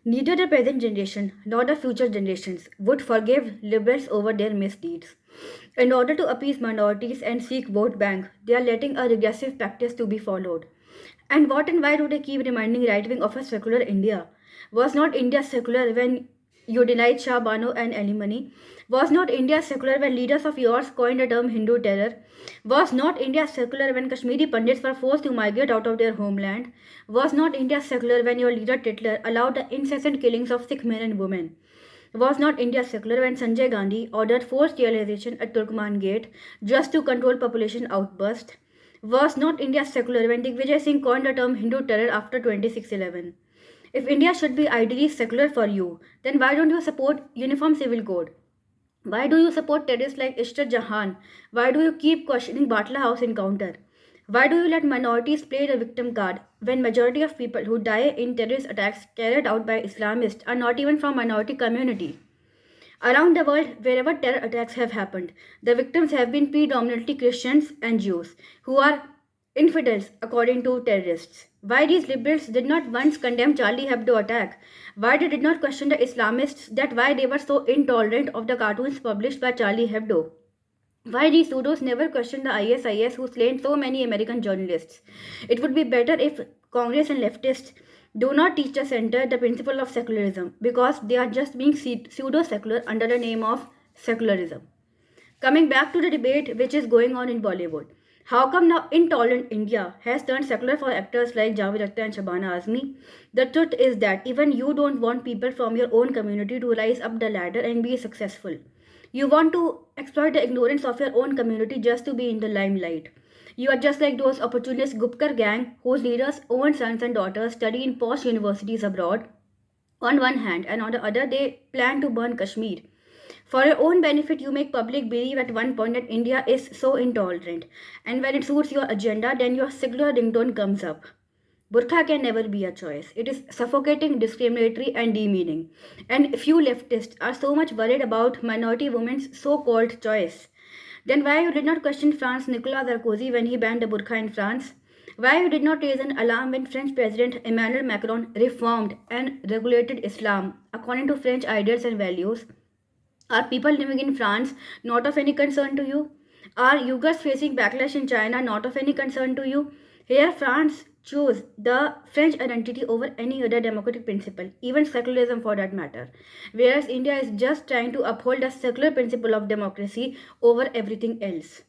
Neither the present generation nor the future generations would forgive liberals over their misdeeds. In order to appease minorities and seek vote bank, they are letting a regressive practice to be followed. And what and why do they keep reminding right wing of a secular India? Was not India secular when you denied Shah Bano and alimony? Was not India secular when leaders of yours coined the term Hindu terror? Was not India secular when Kashmiri Pandits were forced to migrate out of their homeland? Was not India secular when your leader Hitler allowed the incessant killings of Sikh men and women? Was not India secular when Sanjay Gandhi ordered forced sterilization at Turkman Gate just to control population outburst? Was not India secular when Digvijay Singh coined the term Hindu terror after 2611? If India should be ideally secular for you, then why don't you support Uniform Civil Code? Why do you support terrorists like Ishtar Jahan? Why do you keep questioning Batla House encounter? Why do you let minorities play the victim card when majority of people who die in terrorist attacks carried out by Islamists are not even from minority community? Around the world, wherever terror attacks have happened, the victims have been predominantly Christians and Jews, who are infidels according to terrorists. Why these liberals did not once condemn Charlie Hebdo attack? Why they did not question the Islamists that why they were so intolerant of the cartoons published by Charlie Hebdo? Why these pseudos never questioned the ISIS who slain so many American journalists? It would be better if Congress and leftists do not teach the center the principle of secularism because they are just being pseudo secular under the name of secularism. Coming back to the debate which is going on in Bollywood. How come now intolerant India has turned secular for actors like Javed Akhtar and Shabana Azmi? The truth is that even you don't want people from your own community to rise up the ladder and be successful. You want to exploit the ignorance of your own community just to be in the limelight. You are just like those opportunist Gupkar gang whose leaders' own sons and daughters study in posh universities abroad on one hand, and on the other, they plan to burn Kashmir. For your own benefit, you make public believe at one point that India is so intolerant, and when it suits your agenda, then your secular ringtone comes up. Burqa can never be a choice. It is suffocating, discriminatory, and demeaning. And few leftists are so much worried about minority women's so called choice. Then why you did not question France Nicolas Sarkozy when he banned the burqa in France? Why you did not raise an alarm when French President Emmanuel Macron reformed and regulated Islam according to French ideals and values? Are people living in France not of any concern to you? Are Uyghurs facing backlash in China not of any concern to you? Here, France chose the French identity over any other democratic principle, even secularism for that matter. Whereas India is just trying to uphold the secular principle of democracy over everything else.